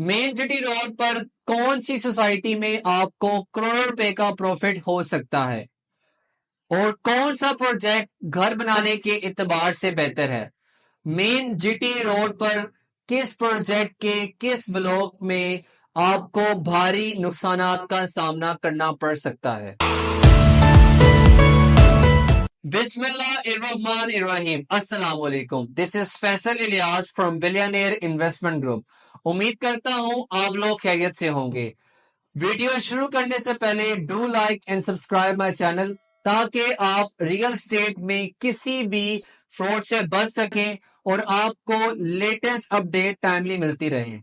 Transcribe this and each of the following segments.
Main GT road पर कौन सी society में आपको करोड़ों रुपए का प्रॉफिट हो सकता है और कौन सा प्रोजेक्ट घर बनाने के एतबार से बेहतर है। मेन जीटी रोड पर किस प्रोजेक्ट के किस ब्लॉक में आपको भारी नुकसानात का सामना करना पड़ सकता है। बिस्मिल्लाहिर्रहमानिर्रहीम। अस्सलाम वालेकुम। This is Faisal Ilyas from billionaire investment group. उम्मीद करता हूं आप लोग खैरियत से होंगे। वीडियो शुरू करने से पहले do like and subscribe my channel ताकि आप रियल स्टेट में किसी भी फ्रॉड से बच सकें और आपको लेटेस्ट अपडेट टाइमली मिलती रहे।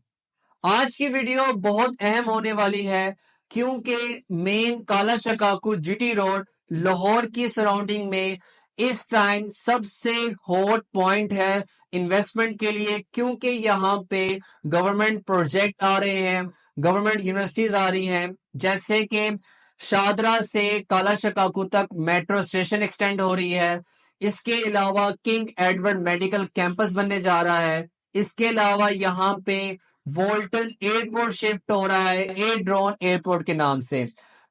आज की वीडियो बहुत अहम होने वाली है क्योंकि मेन काला शकाकू जीटी रोड लाहौर की सराउंडिंग में इस टाइम सबसे हॉट पॉइंट है इन्वेस्टमेंट के लिए, क्योंकि यहाँ पे गवर्नमेंट प्रोजेक्ट आ रहे हैं, गवर्नमेंट यूनिवर्सिटीज आ रही हैं, जैसे कि शादरा से काला शकाकू तक मेट्रो स्टेशन एक्सटेंड हो रही है। इसके अलावा किंग एडवर्ड मेडिकल कैंपस बनने जा रहा है। इसके अलावा यहाँ पे वोल्टन एयरपोर्ट शिफ्ट हो रहा है एयर ड्रोन एयरपोर्ट के नाम से।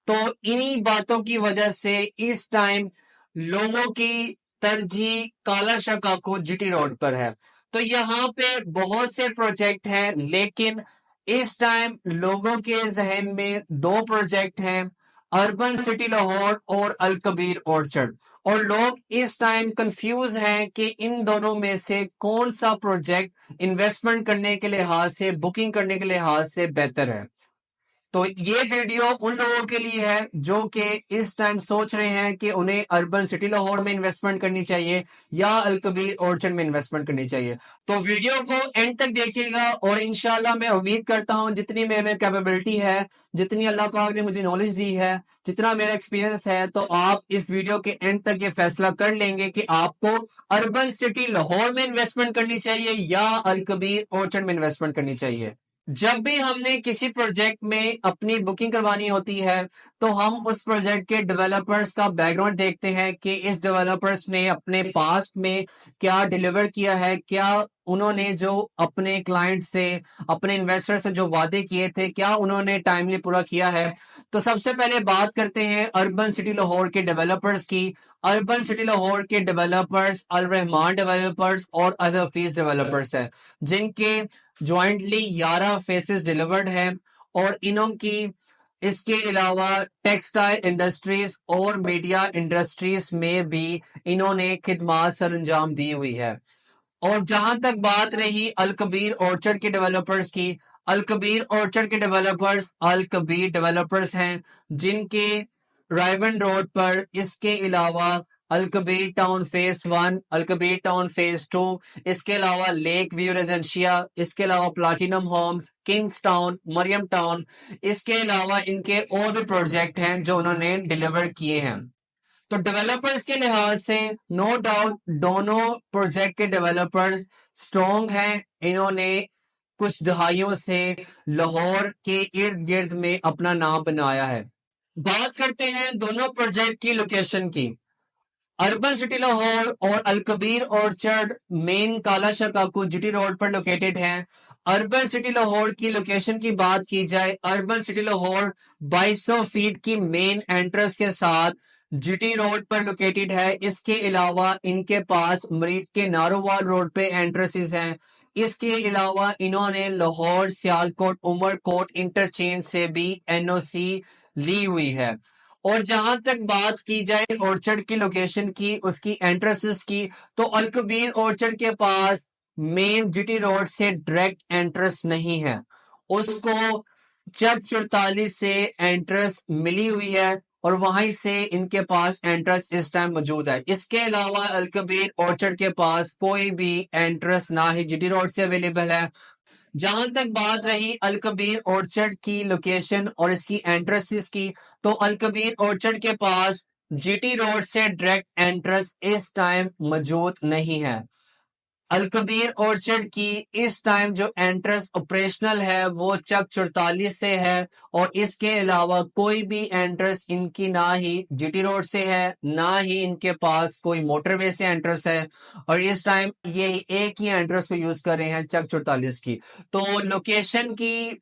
तो इन्हीं बातों की वजह से इस टाइम लोगों की तरजीह काला शकाकू जीटी रोड पर है। तो यहाँ पे बहुत से प्रोजेक्ट हैं, लेकिन इस टाइम लोगों के जहन में दो प्रोजेक्ट हैं, अर्बन सिटी लाहौर और अल कबीर ऑर्चर्ड। और लोग इस टाइम कंफ्यूज हैं कि इन दोनों में से कौन सा प्रोजेक्ट इन्वेस्टमेंट करने के लिहाज से, बुकिंग करने के लिहाज से बेहतर है। तो ये वीडियो उन लोगों के लिए है जो कि इस टाइम सोच रहे हैं कि उन्हें अर्बन सिटी लाहौर में इन्वेस्टमेंट करनी चाहिए या अल कबीर ऑर्चर्ड में इन्वेस्टमेंट करनी चाहिए। तो वीडियो को एंड तक देखिएगा और इंशाल्लाह मैं उम्मीद करता हूं जितनी मेरे कैपेबिलिटी है, जितनी अल्लाह पाक ने मुझे नॉलेज दी है, जितना मेरा एक्सपीरियंस है, तो आप इस वीडियो के एंड तक ये फैसला कर लेंगे कि आपको अर्बन सिटी लाहौर में इन्वेस्टमेंट करनी चाहिए या अल कबीर ऑर्चर्ड में इन्वेस्टमेंट करनी चाहिए। जब भी हमने किसी प्रोजेक्ट में अपनी बुकिंग करवानी होती है तो हम उस प्रोजेक्ट के डेवलपर्स का बैकग्राउंड देखते हैं कि इस डेवलपर्स ने अपने पास्ट में क्या डिलीवर किया है, क्या उन्होंने जो अपने क्लाइंट से, अपने इन्वेस्टर से जो वादे किए थे, क्या उन्होंने टाइमली पूरा किया है। तो सबसे पहले बात करते हैं अर्बन सिटी लाहौर के डेवलपर्स की। अर्बन सिटी लाहौर के डेवलपर्स अल रहमान डेवलपर्स और अल हफीज डेवलपर्स हैं, जिनके ज्वाइंटली 11 फेसेस डिलीवर्ड हैं और इन्हों की इसके अलावा टेक्सटाइल इंडस्ट्रीज और मीडिया इंडस्ट्रीज में भी इन्होंने खिदमात सर अंजाम दी हुई है। और जहां तक बात रही अल कबीर ऑर्चर्ड के डेवलपर्स की, अल कबीर ऑर्चर्ड के डेवलपर्स अल कबीर डेवलपर्स हैं, जिनके रायवन रोड पर इसके अलावा Al Kabir Town phase 1, Al Kabir Town phase 2, इसके अलावा लेक व्यू रेजिडेंशिया, इसके अलावा Platinum Homes, Kings Town, Mariam Town, इसके अलावा इनके और भी प्रोजेक्ट हैं जो उन्होंने डिलीवर किए हैं। तो डेवलपर्स के लिहाज से नो डाउट दोनों प्रोजेक्ट के डेवलपर्स स्ट्रॉन्ग हैं। इन्होंने कुछ दहाइयों से लाहौर के इर्द गिर्द में अपना नाम बनाया है। बात करते हैं दोनों प्रोजेक्ट की लोकेशन की। अर्बन सिटी लाहौर और अल कबीर ऑर्चर्ड मेन काला शकाकू जीटी रोड पर लोकेटेड हैं। अर्बन सिटी लाहौर की लोकेशन की बात की जाए, अर्बन सिटी लाहौर 2200 फीट की मेन एंट्रेंस के साथ जीटी रोड पर लोकेटेड है। इसके अलावा इनके पास मरीज के नारोवाल रोड पे एंट्रेंसेस हैं। इसके अलावा इन्होंने लाहौर सियालकोट उमरकोट इंटरचेंज से भी एनओसी ली हुई है। और जहां तक बात की जाए ऑर्चर्ड की लोकेशन की, उसकी एंट्रेंसेस की, तो अल कबीर ऑर्चर्ड के पास मेन जीटी रोड से डायरेक्ट एंट्रेंस नहीं है, उसको चक 44 से एंट्रेंस मिली हुई है और वहीं से इनके पास एंट्रेंस इस टाइम मौजूद है। इसके अलावा अल कबीर ऑर्चर्ड के पास कोई भी एंट्रेंस ना ही जीटी रोड से अवेलेबल है। जहां तक बात रही अल कबीर ऑर्चर्ड की लोकेशन और इसकी एंट्रेंसेस की, तो अल कबीर ऑर्चर्ड के पास जीटी रोड से डायरेक्ट एंट्रेंस इस टाइम मौजूद नहीं है। अलकबीर ऑर्चर्ड की इस टाइम जो एंट्रेंस ऑपरेशनल है वो चक 44 से है, और इसके अलावा कोई भी एंट्रेंस इनकी ना ही जीटी रोड से है, ना ही इनके पास कोई मोटरवे से एंट्रेंस है, और इस टाइम ये एक ही एंट्रेंस को यूज कर रहे हैं चक 44 की। तो लोकेशन की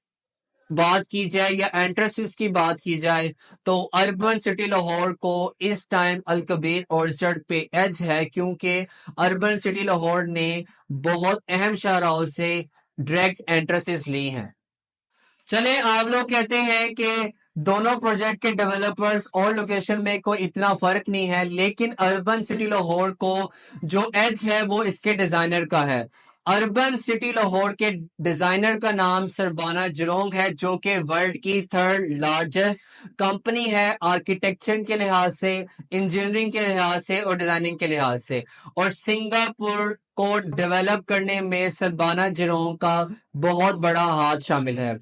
बात की जाए या एंट्रेंसेस की बात की जाए तो अर्बन सिटी लाहौर को इस टाइम अलकबीर ऑर्चर्ड पे एज है, क्योंकि अर्बन सिटी लाहौर ने बहुत अहम शाहराहों से डायरेक्ट एंट्रेंसेस ली हैं। चले, आप लोग कहते हैं कि दोनों प्रोजेक्ट के डेवलपर्स और लोकेशन में कोई इतना फर्क नहीं है, लेकिन अर्बन सिटी लाहौर को जो एज है वो इसके डिजाइनर का है। अर्बन सिटी लाहौर के डिजाइनर का नाम सरबाना जरोंग है, जो कि वर्ल्ड की थर्ड लार्जेस्ट कंपनी है आर्किटेक्चर के लिहाज से, इंजीनियरिंग के लिहाज से और डिजाइनिंग के लिहाज से। और सिंगापुर को डेवलप करने में सरबाना जरोंग का बहुत बड़ा हाथ शामिल है।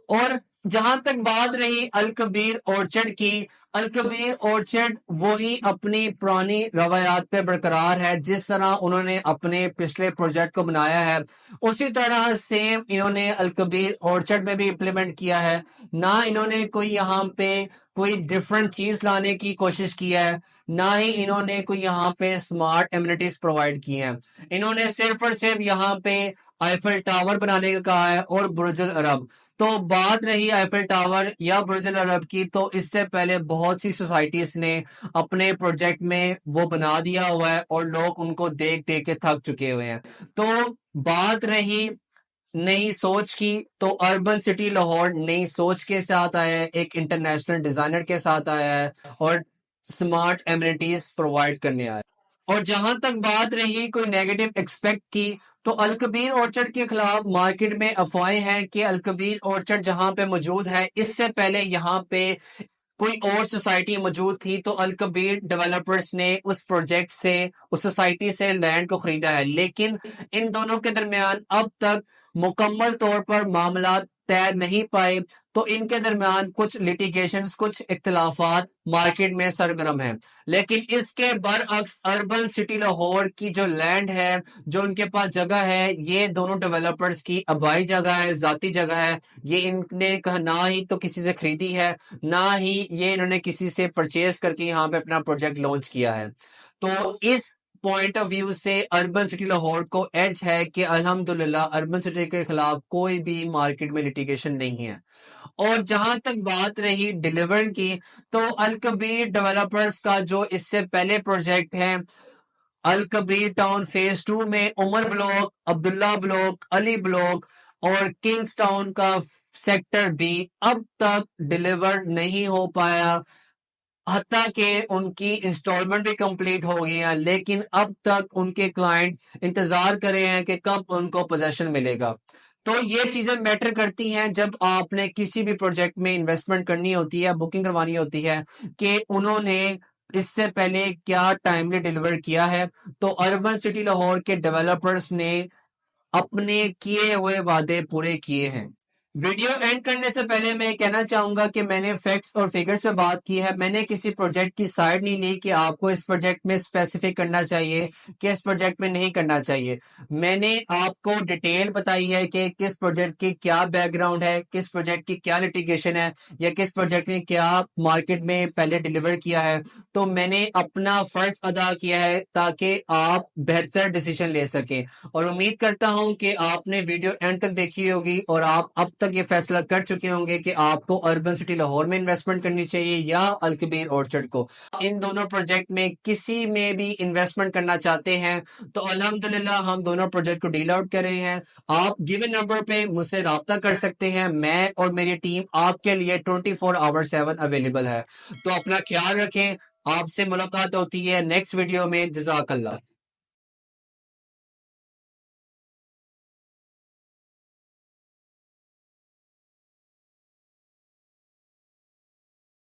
और जहां तक बात रही अलकबीर ऑर्चर्ड की, अलकबीर ऑर्चर्ड वही अपनी पुरानी रवायात पे बरकरार है, जिस तरह उन्होंने अपने पिछले प्रोजेक्ट को बनाया है उसी तरह सेम इन्होंने अलकबीर ऑर्चर्ड में भी इम्प्लीमेंट किया है। ना इन्होंने कोई यहाँ पे कोई डिफरेंट चीज लाने की कोशिश की है, ना ही इन्होंने कोई यहाँ पे स्मार्ट एमिनिटीज प्रोवाइड की हैं। इन्होंने सिर्फ और सिर्फ यहाँ पे आईफल टावर बनाने का कहा है और बुर्जुल अरब। तो बात रही आईफल टावर या बुर्जुल अरब की, तो इससे पहले बहुत सी सोसाइटीज ने अपने प्रोजेक्ट में वो बना दिया हुआ है और लोग उनको देख देख के थक चुके हुए हैं। तो बात रही नई सोच की, तो अर्बन सिटी लाहौर नई सोच के साथ आया है, एक इंटरनेशनल डिजाइनर के साथ आया है और स्मार्ट एमिनिटीज प्रोवाइड करने आया है। और जहां तक बात रही कोई नेगेटिव एक्सपेक्ट की, तो अलकबीर ऑर्चर्ड के खिलाफ मार्केट में अफवाहें हैं कि अलकबीर ऑर्चर्ड जहां पे मौजूद है इससे पहले यहाँ पे कोई और सोसाइटी मौजूद थी, तो अलकबीर डेवलपर्स ने उस प्रोजेक्ट से, उस सोसाइटी से लैंड को खरीदा है। लेकिन इन दोनों के दरमियान अब तक मुकम्मल तौर पर मामला तय नहीं पाए, तो इनके दरमियान कुछ लिटिगेशंस, कुछ इख्तिलाफात मार्केट में सरगर्म हैं। लेकिन इसके बरअक्स अर्बन सिटी लाहौर की जो लैंड है, जो इनके पास जगह है, ये दोनों डेवलपर्स की आबाई जगह है, जाती जगह है। ये इनने कहा ना ही तो किसी से खरीदी है, ना ही ये इन्होंने किसी से परचेज करके यहाँ पे अपना प्रोजेक्ट लॉन्च किया है। तो इस पॉइंट ऑफ व्यू से अर्बन सिटी लाहौर को एज है कि अल्हम्दुलिल्लाह अर्बन सिटी के खिलाफ कोई भी मार्केट में लिटिगेशन नहीं है। और जहां तक बात रही डिलीवर की, तो अलकबीर डेवलपर्स का जो इससे पहले प्रोजेक्ट है अलकबीर टाउन फेज 2 में Umar block, Abdullah block, Ali block और किंग्स टाउन का सेक्टर भी अब तक डिलीवर नहीं हो पाया। हत्ता कि उनकी इंस्टॉलमेंट भी कंप्लीट हो गई है, लेकिन अब तक उनके क्लाइंट इंतजार कर रहे हैं कि कब उनको पोजेशन मिलेगा। तो ये चीजें मैटर करती हैं जब आपने किसी भी प्रोजेक्ट में इन्वेस्टमेंट करनी होती है, बुकिंग करवानी होती है, कि उन्होंने इससे पहले क्या टाइमली डिलीवर किया है। तो अर्बन सिटी लाहौर के डेवलपर्स ने अपने किए हुए वादे पूरे किए हैं। वीडियो एंड करने से पहले मैं कहना चाहूंगा कि मैंने फैक्ट्स और फिगर्स से बात की है। मैंने किसी प्रोजेक्ट की साइड नहीं ली कि आपको इस प्रोजेक्ट में स्पेसिफिक करना चाहिए कि इस प्रोजेक्ट में नहीं करना चाहिए। मैंने आपको डिटेल बताई है कि किस प्रोजेक्ट की क्या बैकग्राउंड है, किस प्रोजेक्ट की क्या लिटिगेशन है, या किस प्रोजेक्ट ने क्या मार्केट में पहले डिलीवर किया है। तो मैंने अपना फर्ज अदा किया है ताकि आप बेहतर डिसीजन ले सकें। और उम्मीद करता हूं कि आपने वीडियो एंड तक देखी होगी और आप अब तक ये फैसला कर चुके होंगे कि आपको अर्बन सिटी लाहौर में इन्वेस्टमेंट करनी चाहिए या अलकबीर ऑर्चर्ड को। इन दोनों प्रोजेक्ट में किसी में भी इन्वेस्टमेंट करना चाहते हैं तो अल्हम्दुलिल्लाह हम दोनों प्रोजेक्ट को डील आउट कर रहे हैं। आप गिवन नंबर पे मुझसे रब्ता कर सकते हैं। मैं और मेरी टीम आपके लिए 24/7 अवेलेबल है। तो अपना ख्याल रखें। आपसे मुलाकात होती है नेक्स्ट वीडियो में। जज़ाकल्लाह।